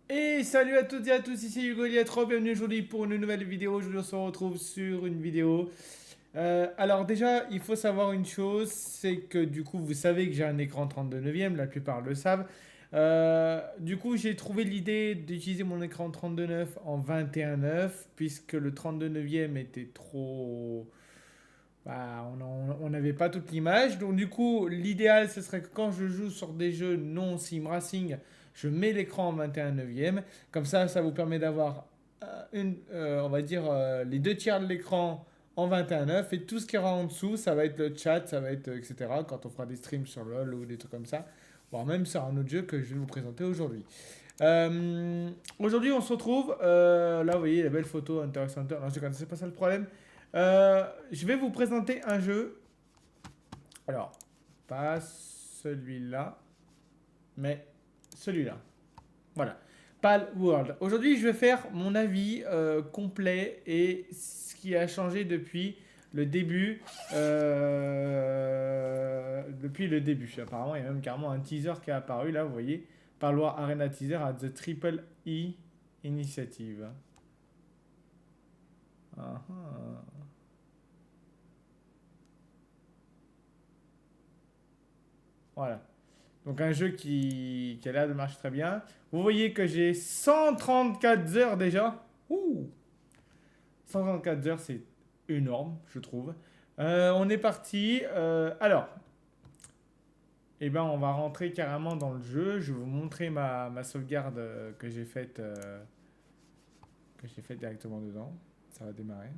Et salut à toutes et à tous, ici Hugo Liatro, bienvenue aujourd'hui pour une nouvelle vidéo. Aujourd'hui on se retrouve sur une vidéo. Alors déjà, il faut savoir une chose, c'est que du coup vous savez que j'ai un écran 32 neuvième, la plupart le savent. Du coup j'ai trouvé l'idée d'utiliser mon écran 32 9 en 21 9 puisque le 32 neuvième était trop... Bah, on n'avait pas toute l'image. Donc du coup, l'idéal, ce serait que quand je joue sur des jeux non sim racing, je mets l'écran en 21 neuvième. Comme ça vous permet d'avoir on va dire, les deux tiers de l'écran en 21 9. Et tout ce qui est en dessous, ça va être le chat, ça va être, etc. Quand on fera des streams sur LoL ou des trucs comme ça. Voire même sur un autre jeu que je vais vous présenter aujourd'hui. Aujourd'hui, on se retrouve. Là, vous voyez la belle photo Hunter x Hunter. Non, je ne c'est pas ça le problème. Je vais vous présenter un jeu. Alors, pas celui-là, mais celui-là. Voilà. Pal World. Aujourd'hui, je vais faire mon avis complet et ce qui a changé depuis le début. Depuis le début. Apparemment, il y a même carrément un teaser qui est apparu là, vous voyez. Pal World Arena Teaser à The Triple E Initiative. Ah, ah. Voilà. Donc un jeu qui a l'air de marcher très bien. Vous voyez que j'ai 134 heures déjà. Ouh, 134 heures, c'est énorme, je trouve. On est parti. Alors, eh ben, on va rentrer carrément dans le jeu. Je vais vous montrer ma sauvegarde que j'ai faite directement dedans. Ça va démarrer.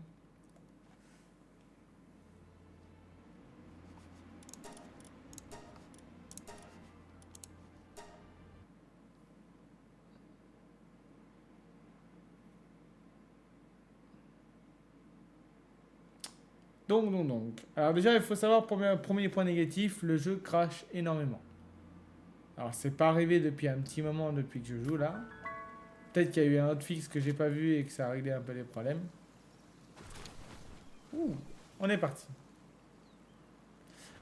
Donc. Alors déjà, il faut savoir, premier point négatif, le jeu crache énormément. Alors, c'est pas arrivé depuis un petit moment, depuis que je joue là. Peut-être qu'il y a eu un hotfix que j'ai pas vu et que ça a réglé un peu les problèmes. Ouh, on est parti.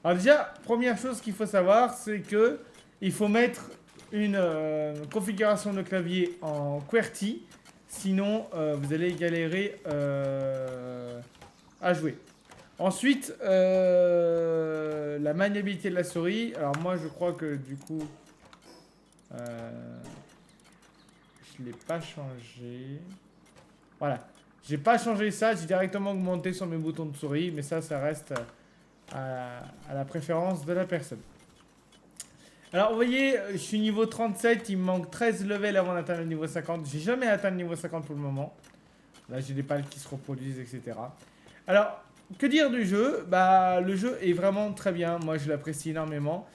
Alors déjà, première chose qu'il faut savoir, c'est que il faut mettre une configuration de clavier en QWERTY, sinon vous allez galérer à jouer. Ensuite, la maniabilité de la souris. Alors moi, je crois que du coup, euh, je ne l'ai pas changé. Voilà. J'ai pas changé ça, j'ai directement augmenté sur mes boutons de souris, mais ça reste à la préférence de la personne. Alors vous voyez, je suis niveau 37, il me manque 13 levels avant d'atteindre le niveau 50. J'ai jamais atteint le niveau 50 pour le moment. Là j'ai des pales qui se reproduisent, etc. Alors, que dire du jeu? Bah, le jeu est vraiment très bien, moi je l'apprécie énormément.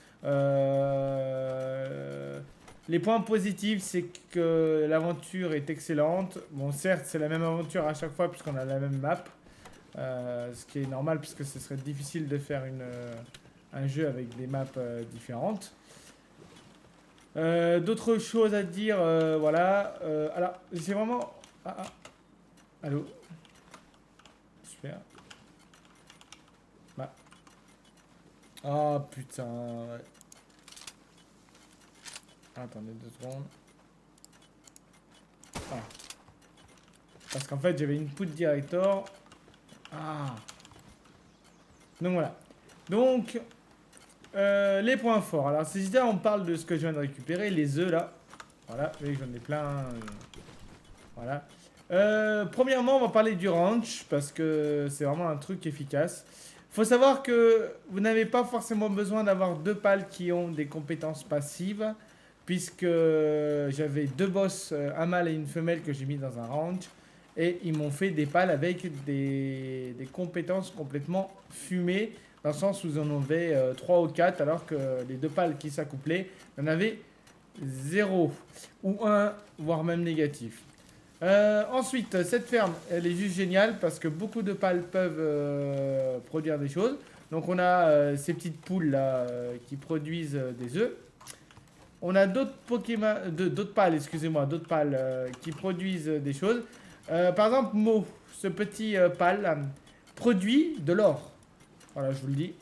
Les points positifs, c'est que l'aventure est excellente. Bon, certes, c'est la même aventure à chaque fois puisqu'on a la même map. Ce qui est normal puisque ce serait difficile de faire un jeu avec des maps différentes. D'autres choses à dire, voilà. Alors, c'est vraiment... Ah, allô. Super. Bah. Ah putain. Ouais. Attendez 2 secondes. Ah. Parce qu'en fait, j'avais une input director. Ah. Donc voilà. Donc, les points forts. Alors, si déjà on parle de ce que je viens de récupérer, les œufs là. Voilà, vous voyez que j'en ai plein. Voilà. Premièrement, on va parler du ranch parce que c'est vraiment un truc efficace. Faut savoir que vous n'avez pas forcément besoin d'avoir deux pales qui ont des compétences passives, puisque j'avais deux boss, un mâle et une femelle que j'ai mis dans un ranch, et ils m'ont fait des pales avec des compétences complètement fumées, dans le sens où ils en avaient 3 ou 4, alors que les deux pales qui s'accouplaient en avaient zéro ou un, voire même négatif. Ensuite, cette ferme, elle est juste géniale parce que beaucoup de pales peuvent produire des choses. Donc on a ces petites poules là qui produisent des œufs. On a d'autres Pokémon, d'autres pales, excusez-moi, d'autres pales qui produisent des choses. Par exemple, Mo, ce petit pal produit de l'or. Voilà, je vous le dis.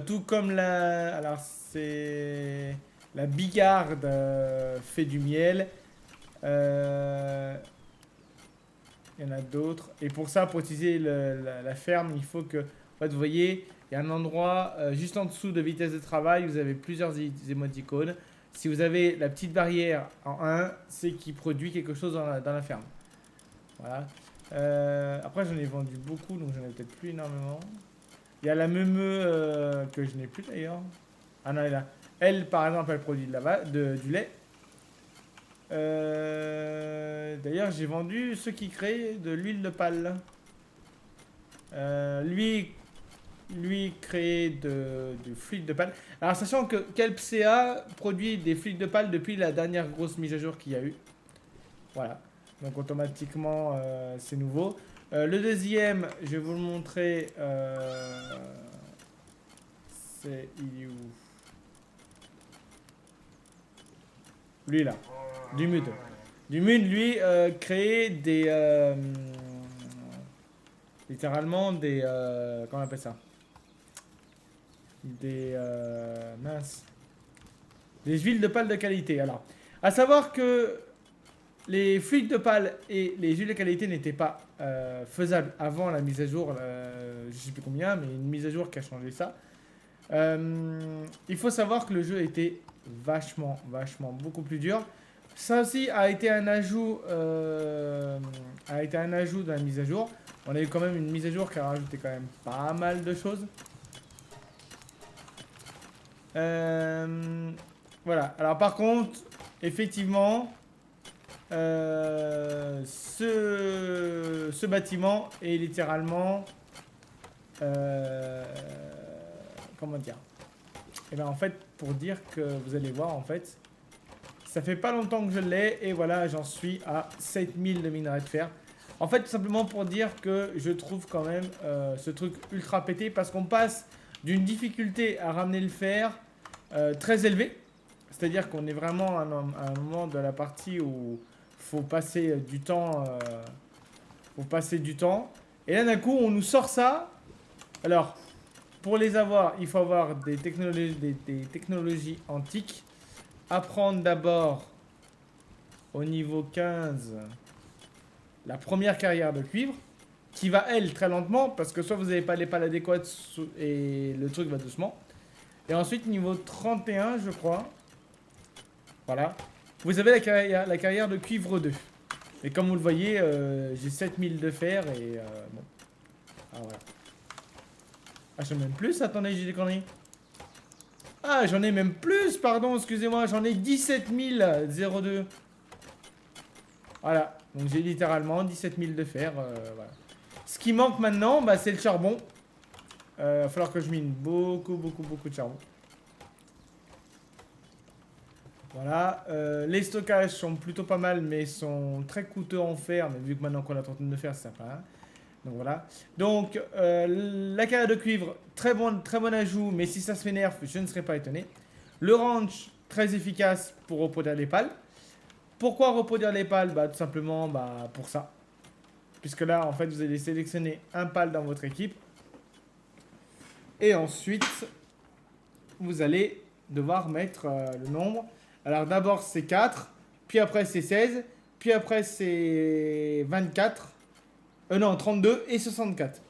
Tout comme la, alors c'est La bigarde fait du miel. Il y en a d'autres. Et pour ça, pour utiliser la ferme, il faut que... En fait, vous voyez, il y a un endroit juste en dessous de vitesse de travail. Vous avez plusieurs émoticônes. Si vous avez la petite barrière en 1, c'est qu'il produit quelque chose dans la ferme. Voilà. Après, j'en ai vendu beaucoup, donc j'en ai peut-être plus énormément. Il y a la meumeux que je n'ai plus d'ailleurs. Ah non, elle est là. Elle, par exemple, elle produit du lait. D'ailleurs, j'ai vendu ceux qui créent de l'huile de palle. Lui crée du fluide de palle. Alors, sachant que Kelpsea produit des fluides de palle depuis la dernière grosse mise à jour qu'il y a eu. Voilà. Donc, automatiquement, c'est nouveau. Le deuxième, je vais vous le montrer. Il est où? Lui, là. Du Mud. Du Mud, lui, crée des... littéralement des... comment on appelle ça? Des... mince. Des huiles de palle de qualité. Alors, à savoir que les fluides de palle et les huiles de qualité n'étaient pas faisables avant la mise à jour, je sais plus combien, mais une mise à jour qui a changé ça. Il faut savoir que le jeu était vachement beaucoup plus dur. Ça aussi a été un ajout, dans la mise à jour. On a eu quand même une mise à jour qui a rajouté quand même pas mal de choses. Voilà. Alors par contre, effectivement, ce bâtiment est littéralement, comment dire? Et bien en fait, pour dire que vous allez voir en fait, ça fait pas longtemps que je l'ai et voilà, j'en suis à 7000 de minerai de fer. En fait, tout simplement pour dire que je trouve quand même ce truc ultra pété parce qu'on passe d'une difficulté à ramener le fer très élevée. C'est-à-dire qu'on est vraiment à un moment de la partie où faut passer du temps. Et là, d'un coup, on nous sort ça. Alors, pour les avoir, il faut avoir des technologies antiques. Apprendre d'abord au niveau 15 la première carrière de cuivre qui va elle très lentement parce que soit vous n'avez pas les pales adéquates et le truc va doucement. Et ensuite niveau 31 je crois, voilà, vous avez la carrière de cuivre 2. Et comme vous le voyez, j'ai 7000 de fer et bon. Ah voilà. Ah j'en ai même plus, attendez j'ai des conneries. Ah, j'en ai même plus, pardon, excusez-moi, j'en ai 17 002. Voilà, donc j'ai littéralement 17 000 de fer. Voilà. Ce qui manque maintenant, bah, c'est le charbon. Il va falloir que je mine beaucoup de charbon. Voilà, les stockages sont plutôt pas mal, mais sont très coûteux en fer. Mais vu que maintenant qu'on a 39 de fer, c'est sympa. Hein. Donc voilà. Donc la carrière de cuivre, très bon ajout, mais si ça se fait nerf, je ne serais pas étonné. Le ranch, très efficace pour reproduire les pales. Pourquoi reproduire les pales? Bah tout simplement pour ça. Puisque là, en fait, vous allez sélectionner un pal dans votre équipe. Et ensuite, vous allez devoir mettre le nombre. Alors d'abord c'est 4, puis après c'est 16, puis après c'est 24. Non, 32 et 64.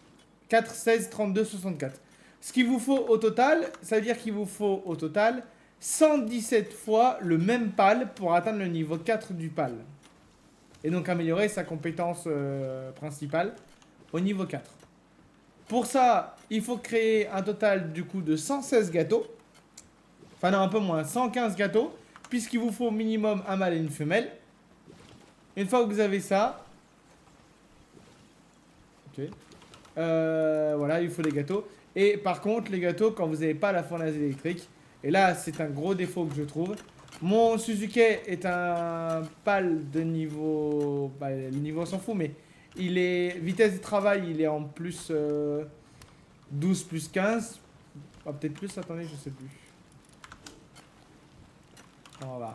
4, 16, 32, 64. Ce qu'il vous faut au total, ça veut dire qu'il vous faut au total 117 fois le même pal pour atteindre le niveau 4 du pal. Et donc améliorer sa compétence principale au niveau 4. Pour ça, il faut créer un total du coup de 116 gâteaux. Enfin non, un peu moins, 115 gâteaux. Puisqu'il vous faut au minimum un mâle et une femelle. Une fois que vous avez ça... Ok. Voilà, il faut les gâteaux. Et par contre, les gâteaux, quand vous n'avez pas la fournaise électrique, et là, c'est un gros défaut que je trouve. Mon Suzuki est un pal de niveau... Bah, le niveau, on s'en fout, mais il est... Vitesse de travail, il est en plus 12 plus 15. Ah, peut-être plus, attendez, je sais plus. Voilà.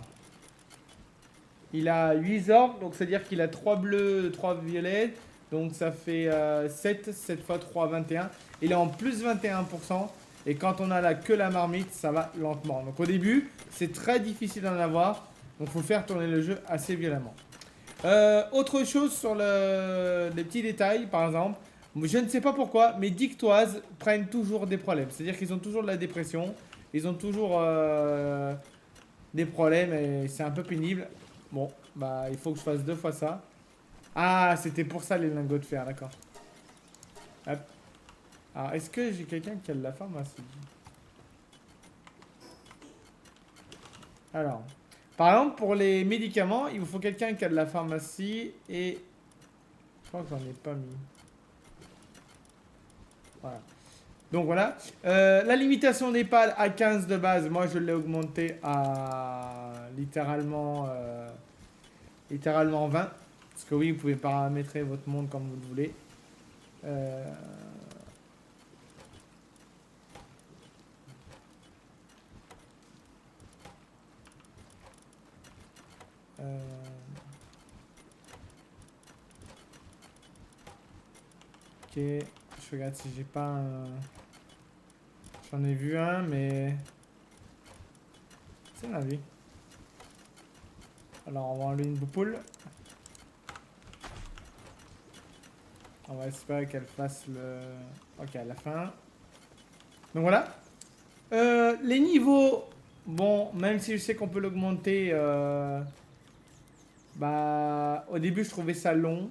Il a 8 orbes, donc c'est-à-dire qu'il a 3 bleus, 3 violets. Donc ça fait 7 fois 3, 21. Il est en plus 21%. Et quand on a là que la marmite, ça va lentement. Donc au début, c'est très difficile d'en avoir. Donc il faut faire tourner le jeu assez violemment. Autre chose sur les petits détails, par exemple. Je ne sais pas pourquoi, mais Dictoise prennent toujours des problèmes. C'est-à-dire qu'ils ont toujours de la dépression. Ils ont toujours des problèmes et c'est un peu pénible. Bon, bah il faut que je fasse 2 fois ça. Ah, c'était pour ça les lingots de fer, d'accord. Hop. Alors, est-ce que j'ai quelqu'un qui a de la pharmacie? Alors, par exemple, pour les médicaments, il vous faut quelqu'un qui a de la pharmacie et... Je crois que j'en ai pas mis. Voilà. Donc voilà. La limitation des pales à 15 de base, moi je l'ai augmenté à littéralement 20. Parce que oui, vous pouvez paramétrer votre monde comme vous le voulez. Euh, euh, ok, je regarde si j'ai pas un... J'en ai vu un, mais... C'est la vie. Alors on va enlever une boupoule. On va espérer qu'elle fasse le... Ok, à la fin. Donc voilà. Les niveaux... Bon, même si je sais qu'on peut l'augmenter... bah... Au début, je trouvais ça long.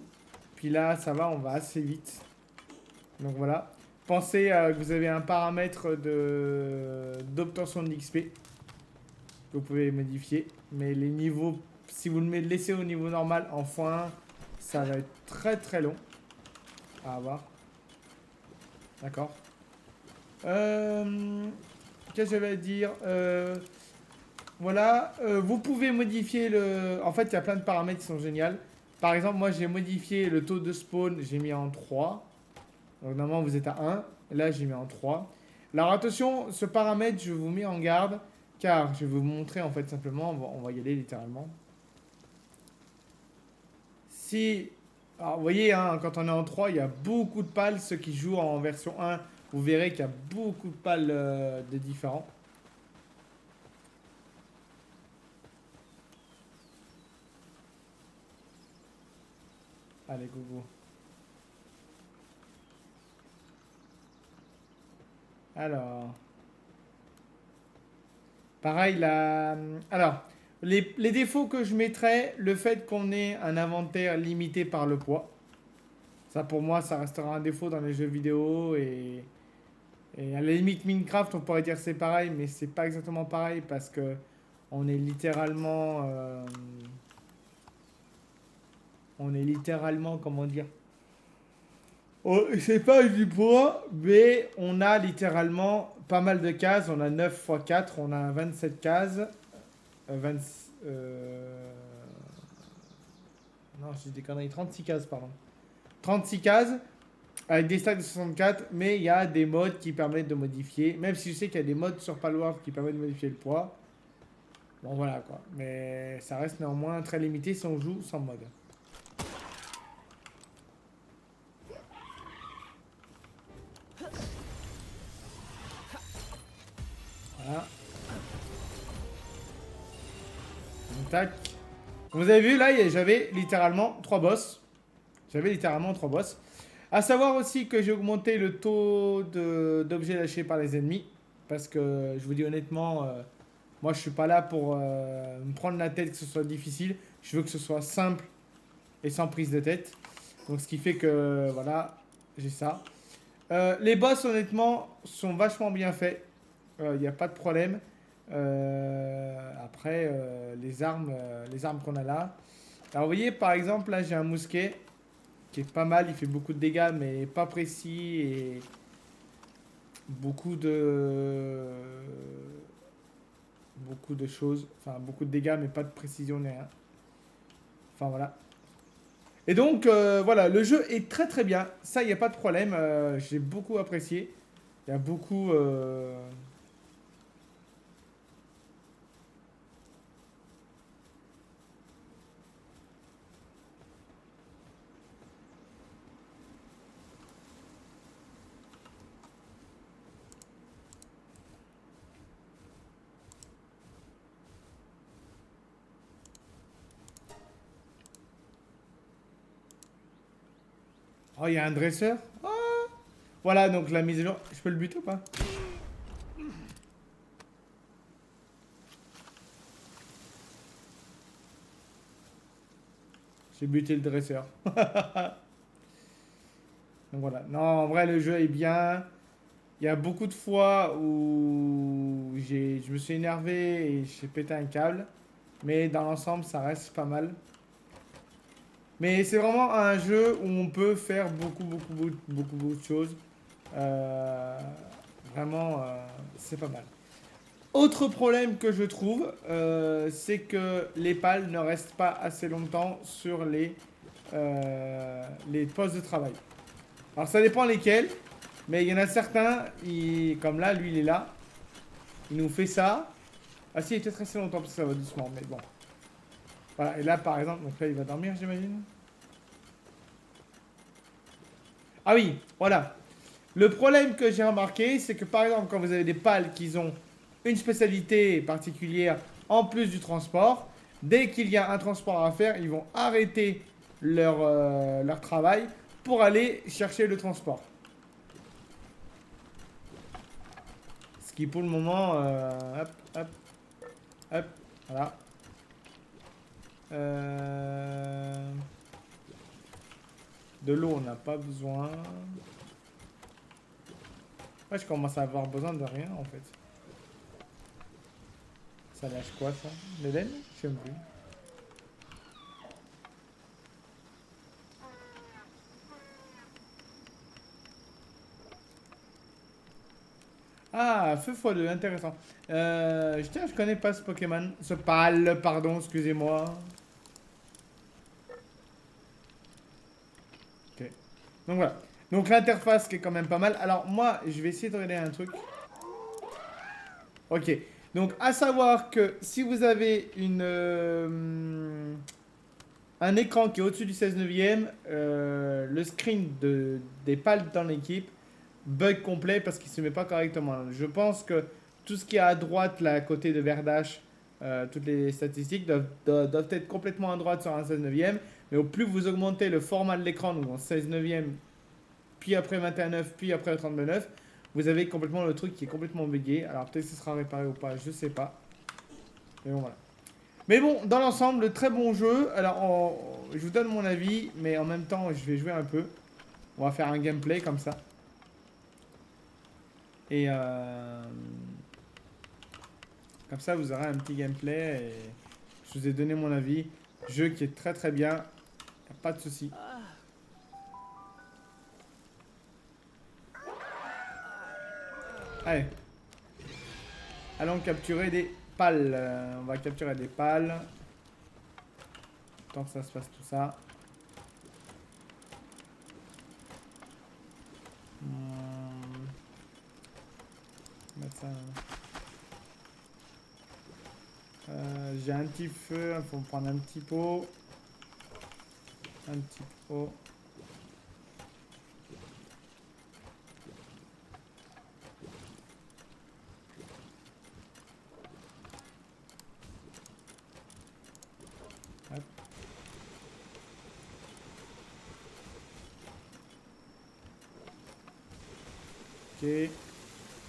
Puis là, ça va, on va assez vite. Donc voilà. Pensez que vous avez un paramètre d'obtention de l'XP. Que vous pouvez modifier. Mais les niveaux... Si vous le laissez au niveau normal en x1, ça va être très très long. À voir. D'accord. Qu'est-ce que je vais dire Voilà. Vous pouvez modifier le... En fait, il y a plein de paramètres qui sont géniaux. Par exemple, moi, j'ai modifié le taux de spawn. J'ai mis en 3. Donc, normalement, vous êtes à 1. Là, j'ai mis en 3. Alors, attention, ce paramètre, je vous mets en garde. Car je vais vous montrer, en fait, simplement. On va y aller littéralement. Si... Alors, vous voyez, hein, quand on est en 3, il y a beaucoup de pales. Ceux qui jouent en version 1, vous verrez qu'il y a beaucoup de pales de différents. Allez, gogo. Alors... Pareil, là. Alors, les défauts que je mettrais, le fait qu'on ait un inventaire limité par le poids. Ça, pour moi, ça restera un défaut dans les jeux vidéo. Et à la limite, Minecraft, on pourrait dire c'est pareil, mais c'est pas exactement pareil parce que on est littéralement. On est littéralement, comment dire? Oh, c'est pas du poids, mais on a littéralement pas mal de cases. On a 9 x 4, on a 27 cases. 20, non, je dis des conneries. 36 cases, pardon. 36 cases avec des stacks de 64, mais il y a des modes qui permettent de modifier. Même si je sais qu'il y a des modes sur Palworld qui permettent de modifier le poids. Bon, voilà quoi. Mais ça reste néanmoins très limité si on joue sans mode. Voilà. Donc, tac. Comme vous avez vu, là, j'avais littéralement 3 boss. J'avais littéralement 3 boss. A savoir aussi que j'ai augmenté le taux d'objets lâchés par les ennemis. Parce que, je vous dis honnêtement, moi je suis pas là pour me prendre la tête que ce soit difficile. Je veux que ce soit simple et sans prise de tête. Donc ce qui fait que, voilà, j'ai ça. Les boss, honnêtement, sont vachement bien faits. Il n'y a pas de problème. Après, les armes qu'on a là. Alors, vous voyez, par exemple, là, j'ai un mousquet qui est pas mal. Il fait beaucoup de dégâts, mais pas précis. Et beaucoup de... Beaucoup de choses. Enfin, beaucoup de dégâts, mais pas de précision ni rien. Enfin, voilà. Et donc, voilà, le jeu est très très bien. Ça, il n'y a pas de problème. J'ai beaucoup apprécié. Il y a beaucoup... Oh, il y a un dresseur. Oh. Voilà, donc la mise à jour. Je peux le buter ou pas? J'ai buté le dresseur. Donc voilà. Non, en vrai, le jeu est bien. Il y a beaucoup de fois où je me suis énervé et j'ai pété un câble. Mais dans l'ensemble, ça reste pas mal. Mais c'est vraiment un jeu où on peut faire beaucoup de choses. Euh, vraiment, c'est pas mal. Autre problème que je trouve, c'est que les pales ne restent pas assez longtemps sur les postes de travail. Alors ça dépend lesquels, mais il y en a certains, comme là, lui il est là, il nous fait ça. Ah si, il était resté longtemps parce que ça va doucement, mais bon. Voilà, et là par exemple, donc là il va dormir j'imagine. Ah oui, voilà. Le problème que j'ai remarqué, c'est que par exemple, quand vous avez des pales qui ont une spécialité particulière en plus du transport, dès qu'il y a un transport à faire, ils vont arrêter leur travail pour aller chercher le transport. Ce qui pour le moment, hop, hop, hop, voilà. Euh, de l'eau, on n'a pas besoin. Ouais, je commence à avoir besoin de rien en fait. Ça lâche quoi ça? L'Eden? Je sais même plus. Ah, feu x2, intéressant. Tiens, je connais pas ce Pokémon. Ce pal, pardon, excusez-moi. Ok. Donc voilà. Donc l'interface qui est quand même pas mal. Alors moi, je vais essayer de regarder un truc. Ok. Donc à savoir que si vous avez un écran qui est au-dessus du 16 neuvième, le screen des pales dans l'équipe bug complet parce qu'il ne se met pas correctement. Je pense que tout ce qui est à droite, là, à côté de Verdache, toutes les statistiques doivent être complètement à droite sur un 16 neuvième. Mais au plus vous augmentez le format de l'écran, donc en 16 neuvième, puis après 21,9, puis après 39,9, vous avez complètement le truc qui est complètement bugué. Alors peut-être que ce sera réparé ou pas, je sais pas. Mais bon, voilà. Mais bon, dans l'ensemble, très bon jeu. Alors, je vous donne mon avis, mais en même temps, je vais jouer un peu. On va faire un gameplay comme ça. Et comme ça, vous aurez un petit gameplay. Et je vous ai donné mon avis. Jeu qui est très très bien. Pas de souci. Allez. Allons capturer des pales. On va capturer des pales. Tant que ça se passe tout ça. Mettre ça. J'ai un petit feu. Il faut prendre un petit pot. Un petit pot. Hop. Ok.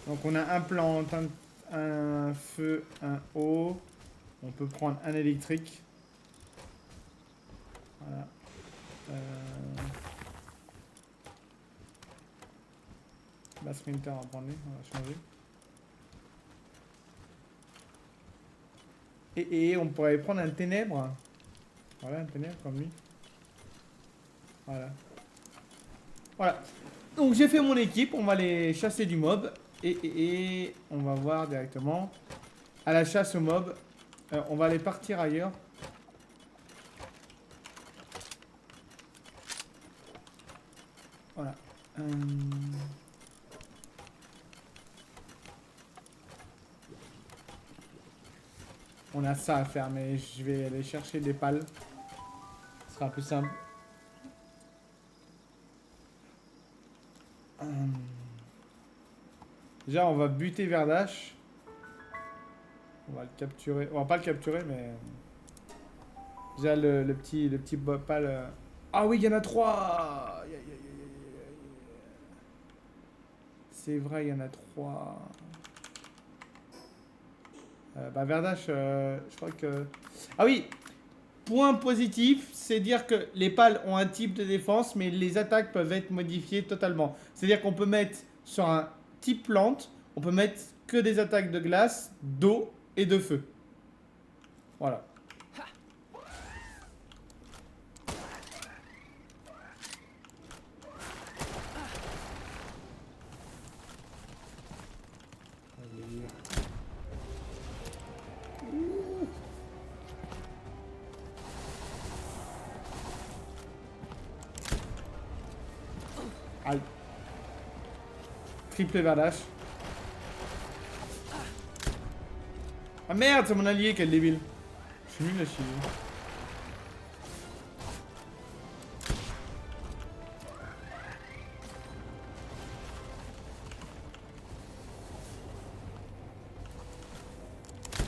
Donc on a un plan, un feu, un eau. On peut prendre un électrique. Voilà. La sprinter, on va prendre lui, on va changer. Et on pourrait prendre un ténèbre. Voilà, un ténèbre comme lui. Voilà. Voilà. Donc j'ai fait mon équipe, on va aller chasser du mob. Et on va voir directement. À la chasse au mob. On va aller partir ailleurs. Voilà. On a ça à faire, mais je vais aller chercher des pales. Ce sera plus simple. Déjà, on va buter Verdache. On va le capturer. On va pas le capturer, mais... Déjà, le petit pal... Ah oui, il y en a 3. Aïe, aïe, aïe, c'est vrai, il y en a 3. Bah Verdache, je crois que... Ah oui, point positif, c'est dire que les pales ont un type de défense, mais les attaques peuvent être modifiées totalement. C'est-à-dire qu'on peut mettre sur un type plante, on peut mettre que des attaques de glace, d'eau et de feu. Voilà. Aïe. Triple Verdache. Ah merde, c'est mon allié, quel débile. Je suis nul à chier.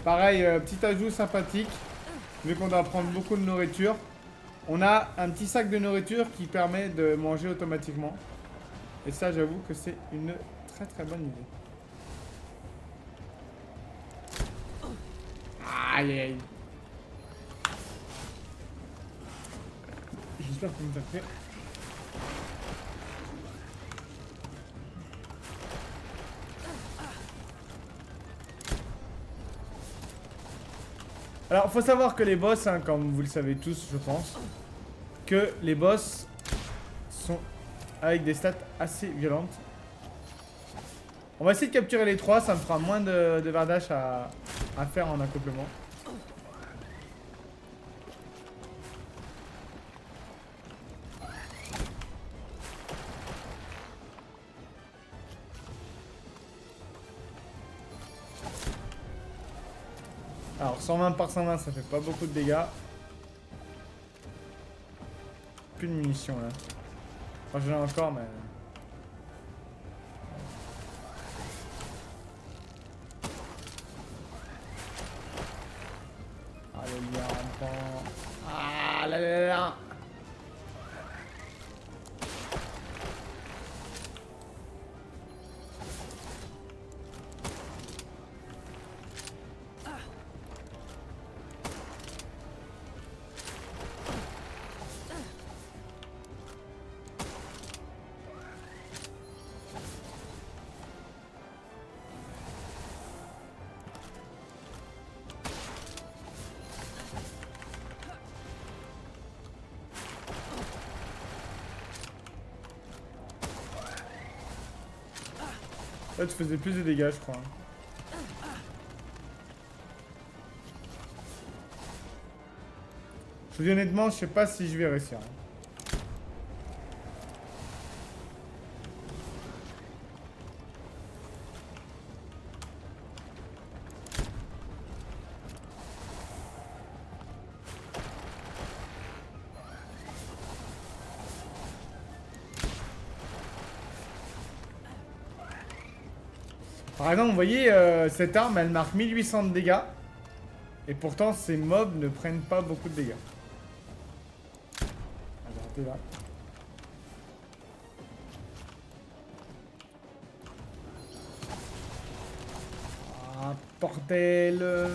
Pareil, petit ajout sympathique. Vu qu'on doit prendre beaucoup de nourriture. On a un petit sac de nourriture qui permet de manger automatiquement. Et ça, j'avoue que c'est une très très bonne idée. Aïe aïe. J'espère que vous me faites faire. Alors, faut savoir que les boss, hein, comme vous le savez tous, je pense, que les boss sont avec des stats assez violentes. On va essayer de capturer les 3, ça me fera moins de Verdache à faire en accouplement. Alors 120 par 120, ça fait pas beaucoup de dégâts. Plus de munitions là. Enfin, j'en ai encore, mais... Ah, le gars, on prend... Ah là là là. Là, tu faisais plus de dégâts, je crois. Je vous dis honnêtement, je sais pas si je vais réussir. Par exemple, vous voyez, cette arme, elle marque 1800 de dégâts. Et pourtant, ces mobs ne prennent pas beaucoup de dégâts. Ah, j'ai raté là. Ah, bordel.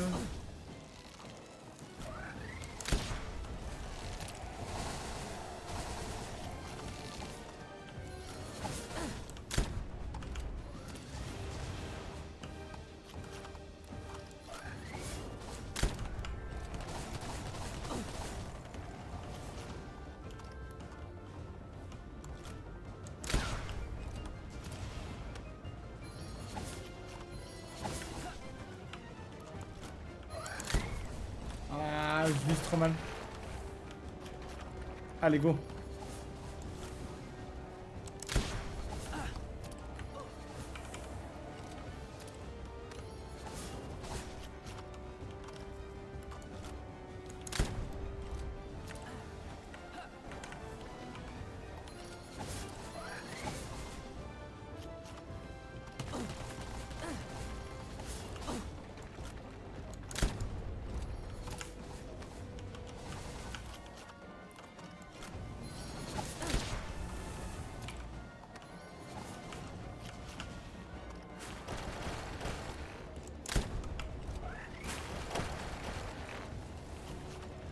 Ah, je vise trop mal. Allez, go.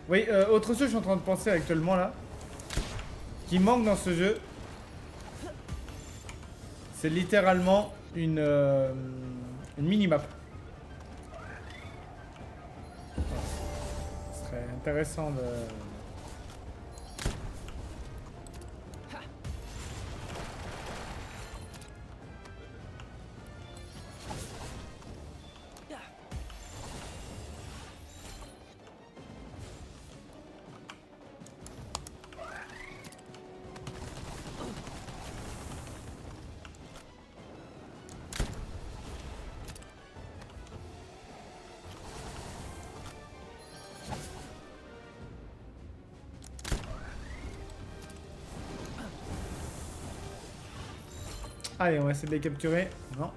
Oui, autre chose, je suis en train de penser actuellement là, qui manque dans ce jeu, c'est littéralement une mini-map. Ce serait intéressant de... Allez, on va essayer de les capturer. Non.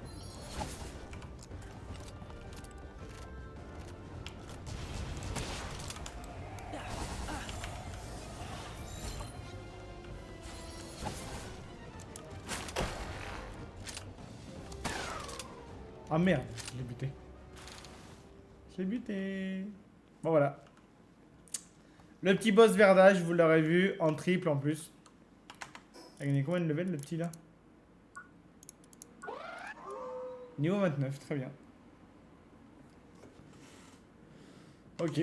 Ah merde, je l'ai buté. Je l'ai buté. Bon voilà. Le petit boss verdage, vous l'aurez vu, en triple en plus. Il a gagné combien de level le petit là? Niveau 29, très bien. Ok.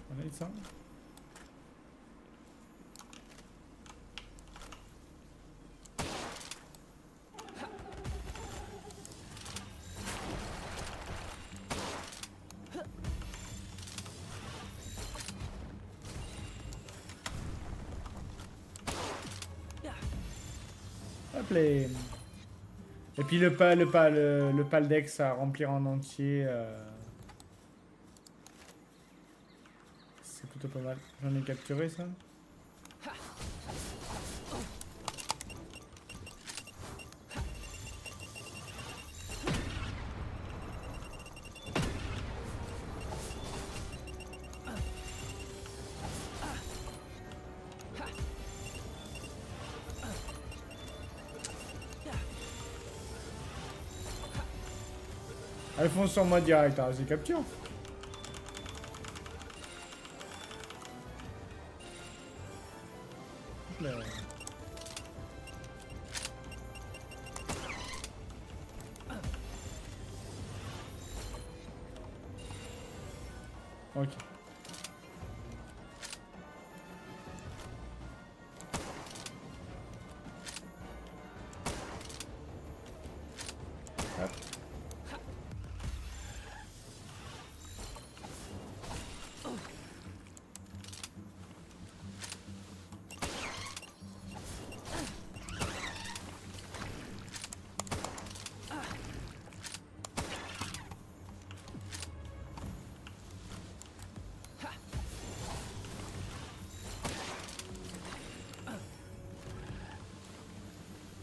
On a eu ça. Hop les... Et puis le paldex à remplir en entier. C'est plutôt pas mal. J'en ai capturé ça. Elles font sur moi direct, hein, j'ai capture. Mais... Ok. Hop.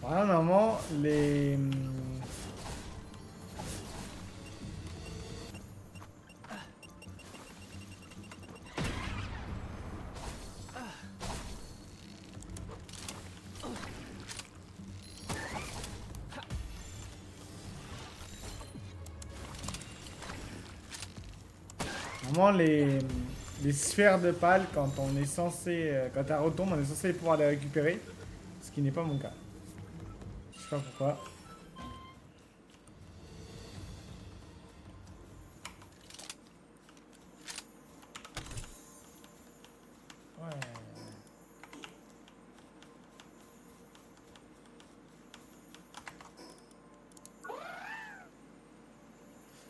Voilà, normalement, les... Normalement, les sphères de pal, quand on est censé... quand elles retombent, on est censé pouvoir les récupérer. Ce qui n'est pas mon cas. Je sais pas pourquoi. Ouais.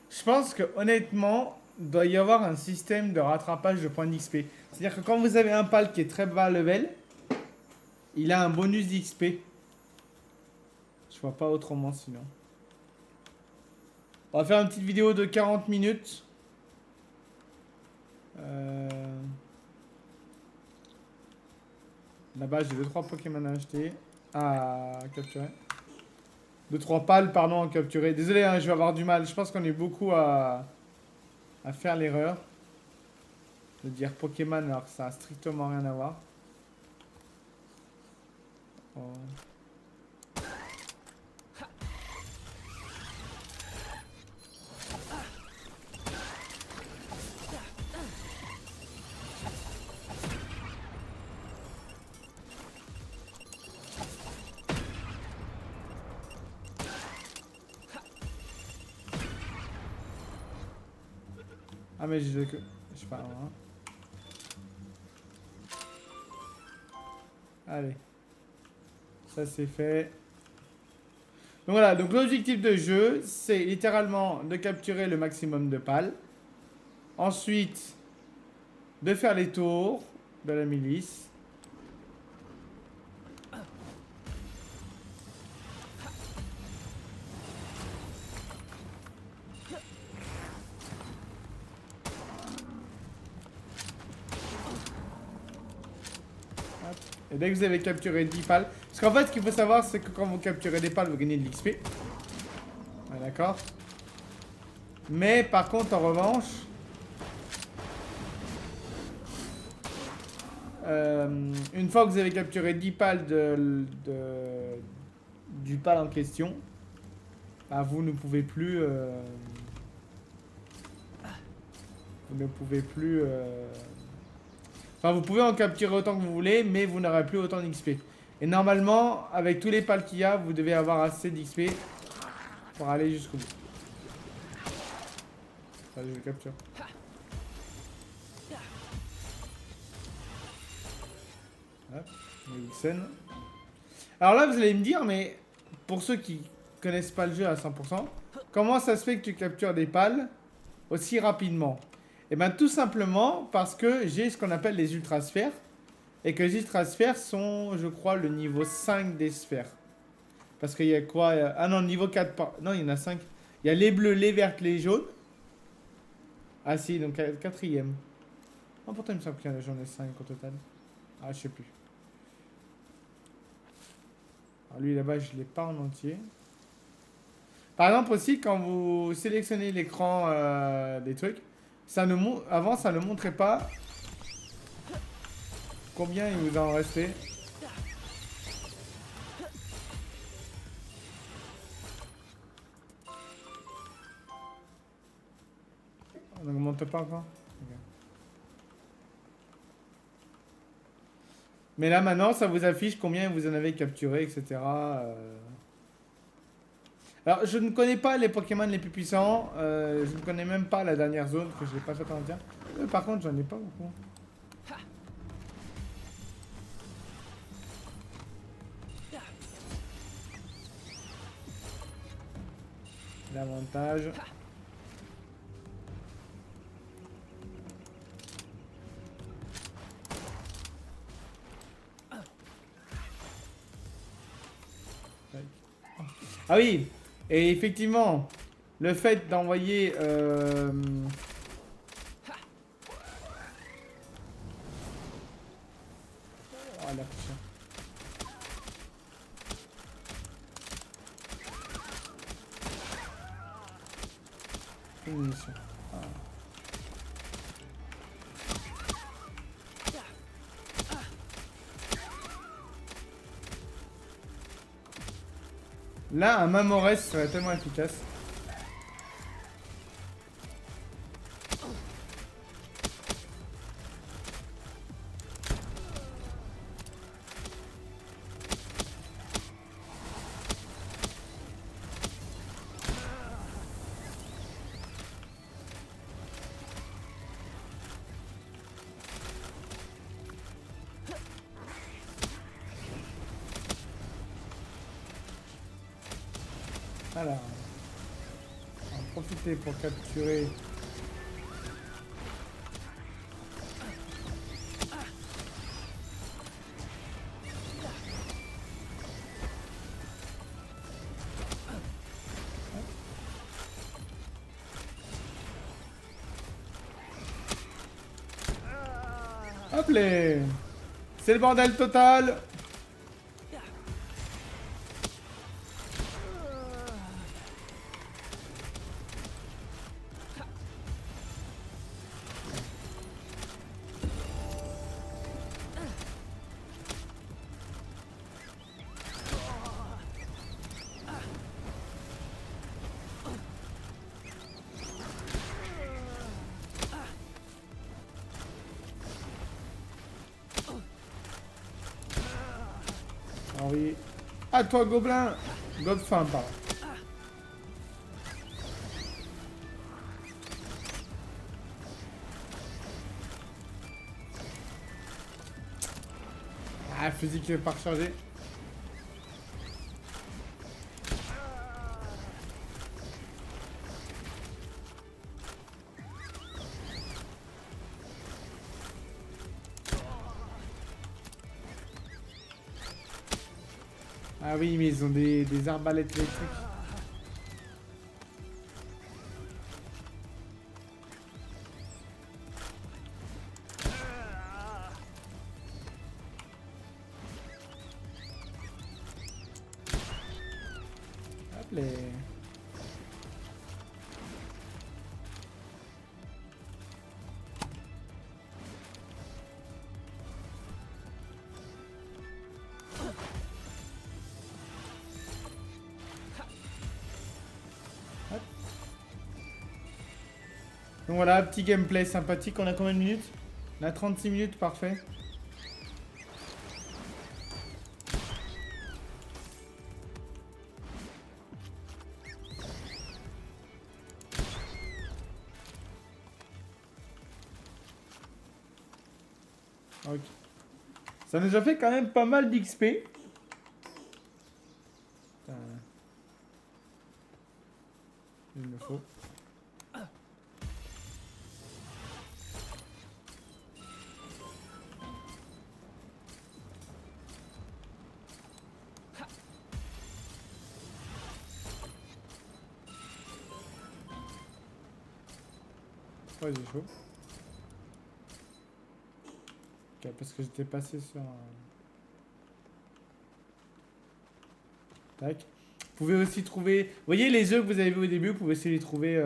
Je pense que honnêtement, il doit y avoir un système de rattrapage de points d'XP. C'est-à-dire que quand vous avez un pal qui est très bas level, il a un bonus d'XP. Je vois pas autrement sinon. On va faire une petite vidéo de 40 minutes. Là-bas, j'ai 2-3 Pokémon à acheter. À capturer. 2-3 pales, pardon, à capturer. Désolé, hein, je vais avoir du mal. Je pense qu'on est beaucoup à faire l'erreur de dire Pokémon alors que ça a strictement rien à voir. Oh. Ah mais je sais pas. Hein. Allez. Ça c'est fait. Donc voilà, donc l'objectif de jeu, c'est littéralement de capturer le maximum de pales. Ensuite, de faire les tours de la milice. Et dès que vous avez capturé 10 pales... Parce qu'en fait, ce qu'il faut savoir, c'est que quand vous capturez des pales, vous gagnez de l'XP. Ouais, d'accord. Mais par contre, en revanche... une fois que vous avez capturé 10 pales du pal en question, bah, vous ne pouvez plus... vous ne pouvez plus... Enfin, vous pouvez en capturer autant que vous voulez, mais vous n'aurez plus autant d'XP. Et normalement, avec tous les pales qu'il y a, vous devez avoir assez d'XP pour aller jusqu'au bout. Allez, je capture. Hop, Wilson. Alors là, vous allez me dire, mais pour ceux qui connaissent pas le jeu à 100%, comment ça se fait que tu captures des pales aussi rapidement? Et bien tout simplement parce que j'ai ce qu'on appelle les ultrasphères. Et que les ultrasphères sont, je crois, le niveau 5 des sphères. Parce qu'il y a quoi? Ah non, niveau 4. Non, il y en a 5. Il y a les bleus, les vertes, les jaunes. Ah si, donc quatrième. Oh, pourtant il me semble qu'il y en a 5 au total. Ah, je sais plus. Alors lui là-bas, je ne l'ai pas en entier. Par exemple aussi, quand vous sélectionnez l'écran des trucs, ça ne avant ça ne montrait pas combien il vous en restait. On n'augmente pas encore. Okay. Mais là maintenant, ça vous affiche combien vous en avez capturé, etc. Alors, je ne connais pas les Pokémon les plus puissants. Je ne connais même pas la dernière zone que je n'ai pas faite en entière. Par contre, j'en ai pas beaucoup. L'avantage. Ah oui. Et effectivement, le fait d'envoyer... Oh, la putain. Une munition. Ah. Là, un Mamores serait tellement efficace. Alors, on va en profiter pour capturer. Hop les. C'est le bordel total. Henri. À toi, gobelin. Godefin, pardon. Ah, fusil qui veut pas recharger. Ah oui, mais ils ont des arbalètes électriques. Hop les... Donc voilà, petit gameplay sympathique. On a combien de minutes? On a 36 minutes, parfait. Ok. Ça nous a fait quand même pas mal d'XP. Il me faut. Ouais, j'ai chaud. Ok, parce que j'étais passé sur... Tac. Vous pouvez aussi trouver... Vous voyez les œufs que vous avez vus au début, vous pouvez essayer de les trouver...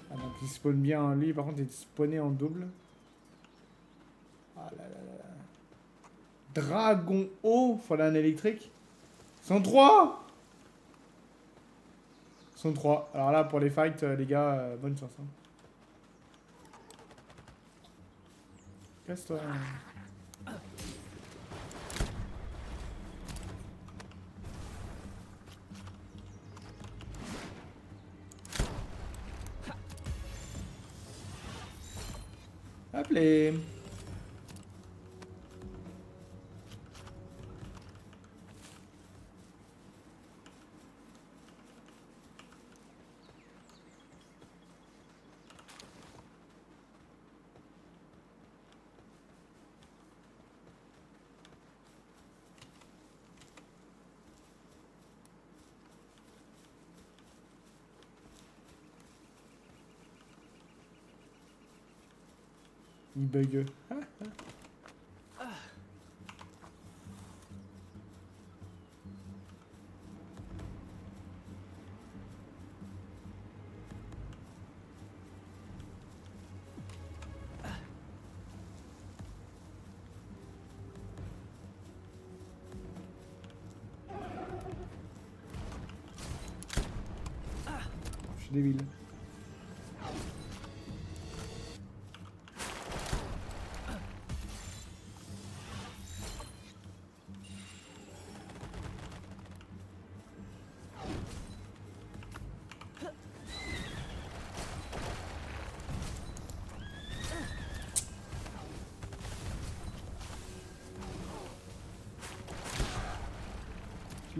Ah donc il spawn bien. Lui par contre il est spawné en double. Ah là là là là. Dragon haut. Faut aller un électrique. 103. 103. Alors là pour les fights les gars, bonne chance. Hein. Casse-toi. Hop les... Il bug. Ah, ah. Je suis débile.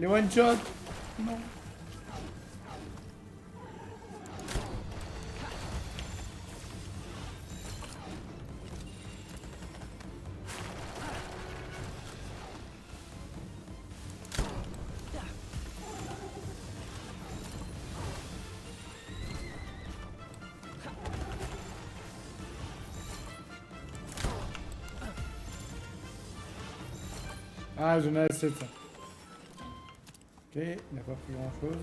Les one shot. Non. Ah, j'en ai assez de ça. Ok, il n'a pas pris grand chose.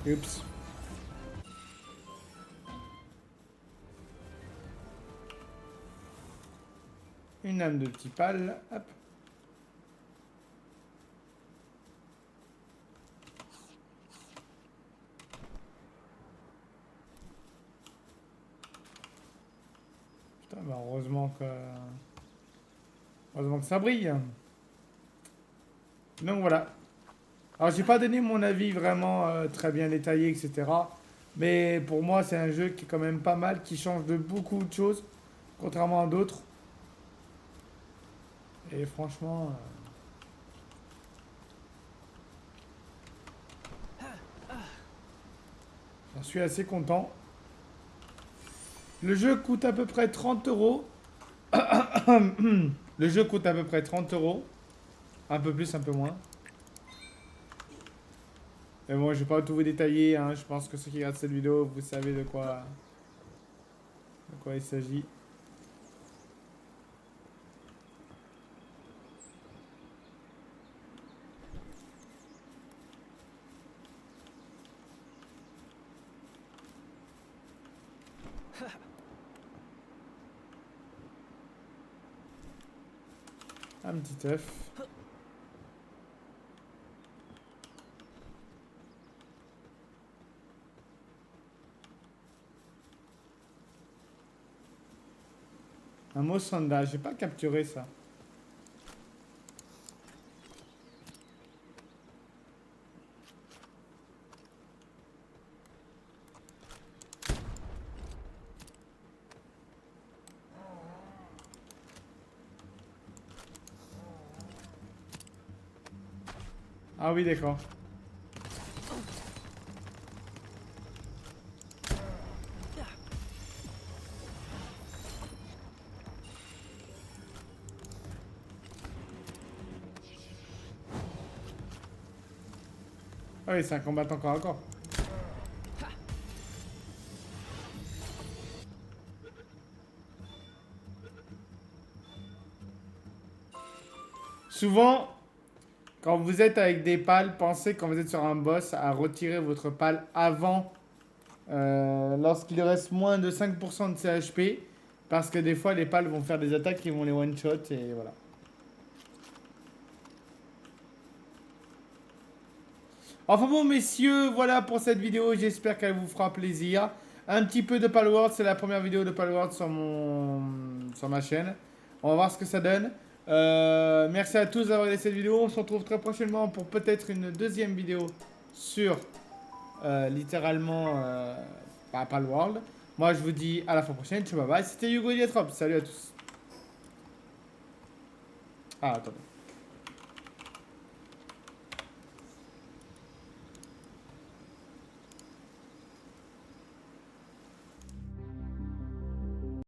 Oups. Une âme de petit pal. Hop. Putain, bah heureusement que... Heureusement que ça brille. Donc voilà. Alors j'ai pas donné mon avis vraiment très bien détaillé, etc. Mais pour moi c'est un jeu qui est quand même pas mal, qui change de beaucoup de choses, contrairement à d'autres. Et franchement, j'en suis assez content. Le jeu coûte à peu près 30 euros. Le jeu coûte à peu près 30 euros. Un peu plus, un peu moins. Mais bon, je vais pas tout vous détailler, hein. Je pense que ceux qui regardent cette vidéo, vous savez de quoi il s'agit. Un petit œuf. Un mot sondage, j'ai pas capturé ça. Ah oui, d'accord. Ah oui, c'est un combattant corps à corps. Souvent, quand vous êtes avec des pales, pensez quand vous êtes sur un boss à retirer votre pale avant, lorsqu'il reste moins de 5% de ses HP, parce que des fois les pales vont faire des attaques qui vont les one-shot et voilà. Enfin bon messieurs, voilà pour cette vidéo, j'espère qu'elle vous fera plaisir. Un petit peu de Palworld, c'est la première vidéo de Palworld sur ma chaîne. On va voir ce que ça donne. Merci à tous d'avoir regardé cette vidéo. On se retrouve très prochainement pour peut-être une deuxième vidéo sur littéralement Palworld. Moi je vous dis à la fois prochaine. Ciao, bye bye. C'était Hugo Dietrop. Salut à tous. Ah attendez.